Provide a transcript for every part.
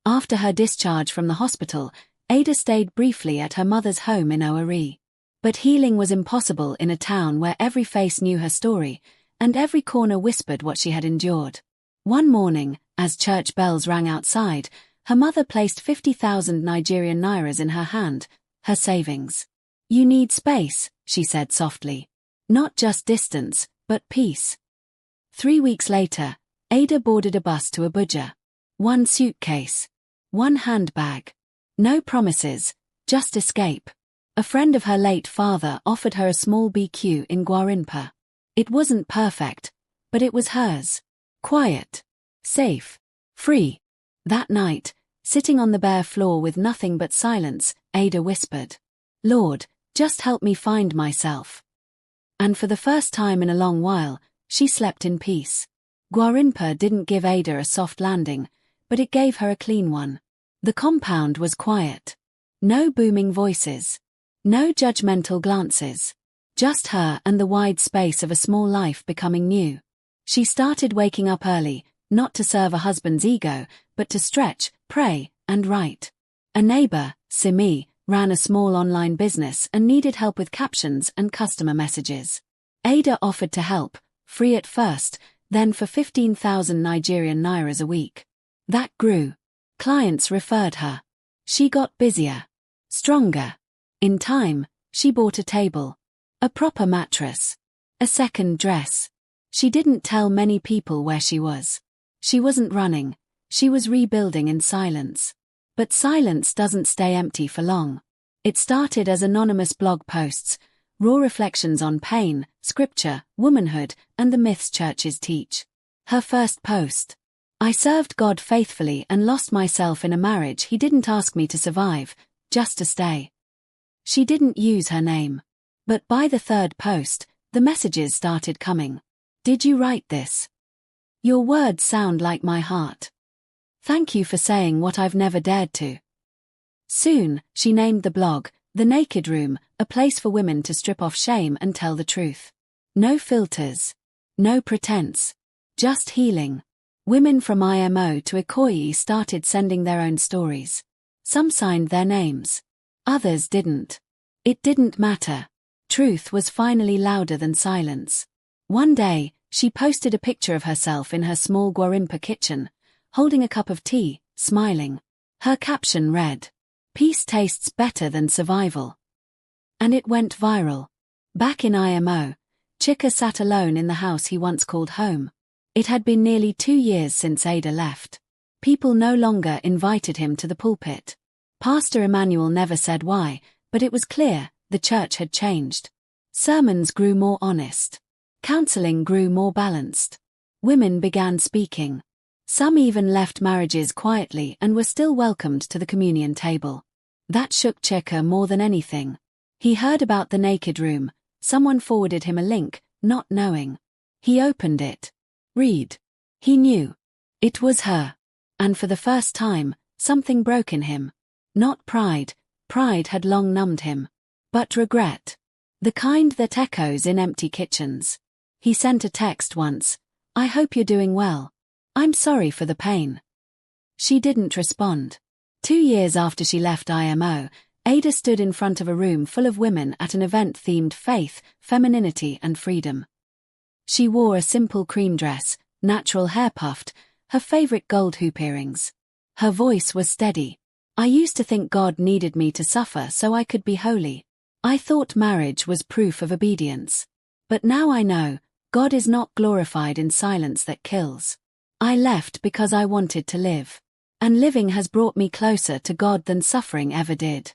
After her discharge from the hospital, Ada stayed briefly at her mother's home in Owerri. But healing was impossible in a town where every face knew her story, and every corner whispered what she had endured. One morning, as church bells rang outside, her mother placed 50,000 Nigerian nairas in her hand, her savings. "You need space," she said softly. "Not just distance, but peace." 3 weeks later, Ada boarded a bus to Abuja. One suitcase. One handbag. No promises, just escape. A friend of her late father offered her a small BQ in Gwarinpa. It wasn't perfect, but it was hers. Quiet. Safe. Free. That night, sitting on the bare floor with nothing but silence, Ada whispered, "Lord, just help me find myself." And for the first time in a long while, she slept in peace. Gwarinpa didn't give Ada a soft landing, but it gave her a clean one. The compound was quiet. No booming voices. No judgmental glances. Just her and the wide space of a small life becoming new. She started waking up early, not to serve a husband's ego, but to stretch, pray, and write. A neighbor, Simi, ran a small online business and needed help with captions and customer messages. Ada offered to help, free at first, then for 15,000 Nigerian nairas a week. That grew. Clients referred her. She got busier. Stronger. In time, she bought a table. A proper mattress. A second dress. She didn't tell many people where she was. She wasn't running. She was rebuilding in silence. But silence doesn't stay empty for long. It started as anonymous blog posts, raw reflections on pain, scripture, womanhood, and the myths churches teach. Her first post. "I served God faithfully and lost myself in a marriage He didn't ask me to survive, just to stay." She didn't use her name. But by the third post, the messages started coming. "Did you write this? Your words sound like my heart. Thank you for saying what I've never dared to." Soon, she named the blog, The Naked Room, a place for women to strip off shame and tell the truth. No filters. No pretense. Just healing. Women from IMO to Ikoyi started sending their own stories. Some signed their names. Others didn't. It didn't matter. Truth was finally louder than silence. One day, she posted a picture of herself in her small Gwarinpa kitchen, holding a cup of tea, smiling. Her caption read, "Peace tastes better than survival." And it went viral. Back in IMO, Chika sat alone in the house he once called home. It had been nearly 2 years since Ada left. People no longer invited him to the pulpit. Pastor Emmanuel never said why, but it was clear, the church had changed. Sermons grew more honest. Counseling grew more balanced. Women began speaking. Some even left marriages quietly and were still welcomed to the communion table. That shook Chika more than anything. He heard about the Naked Room. Someone forwarded him a link, not knowing. He opened it. Read. He knew. It was her. And for the first time, something broke in him. Not pride. Pride had long numbed him. But regret. The kind that echoes in empty kitchens. He sent a text once. "I hope you're doing well. I'm sorry for the pain." She didn't respond. 2 years after she left IMO, Ada stood in front of a room full of women at an event themed faith, femininity and freedom. She wore a simple cream dress, natural hair puffed, her favorite gold hoop earrings. Her voice was steady. "I used to think God needed me to suffer so I could be holy. I thought marriage was proof of obedience. But now I know, God is not glorified in silence that kills. I left because I wanted to live. And living has brought me closer to God than suffering ever did."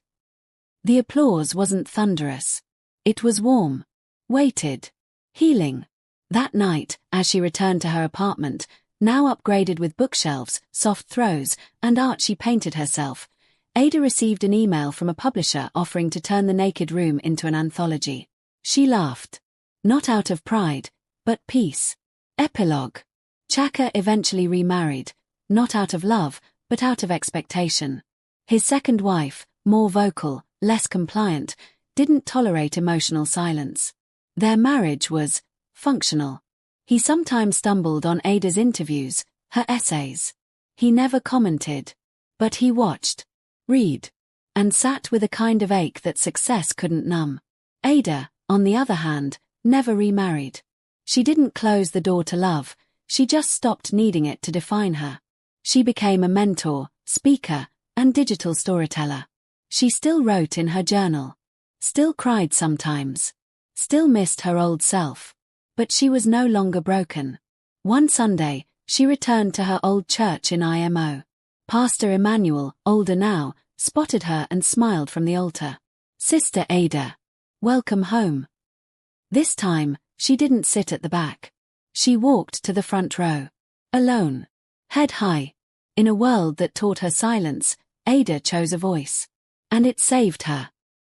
The applause wasn't thunderous. It was warm. Weighted. Healing. That night, as she returned to her apartment, now upgraded with bookshelves, soft throws, and art she painted herself, Ada received an email from a publisher offering to turn The Naked Room into an anthology. She laughed. Not out of pride, but peace. Epilogue. Chaka eventually remarried, not out of love, but out of expectation. His second wife, more vocal, less compliant, didn't tolerate emotional silence. Their marriage was functional. He sometimes stumbled on Ada's interviews, her essays. He never commented. But he watched, read, and sat with a kind of ache that success couldn't numb. Ada, on the other hand, never remarried. She didn't close the door to love, she just stopped needing it to define her. She became a mentor, speaker, and digital storyteller. She still wrote in her journal. Still cried sometimes. Still missed her old self. But she was no longer broken. One Sunday, she returned to her old church in IMO. Pastor Emmanuel, older now, spotted her and smiled from the altar. "Sister Ada. Welcome home." This time, she didn't sit at the back. She walked to the front row. Alone. Head high. In a world that taught her silence, Ada chose a voice. And it saved her.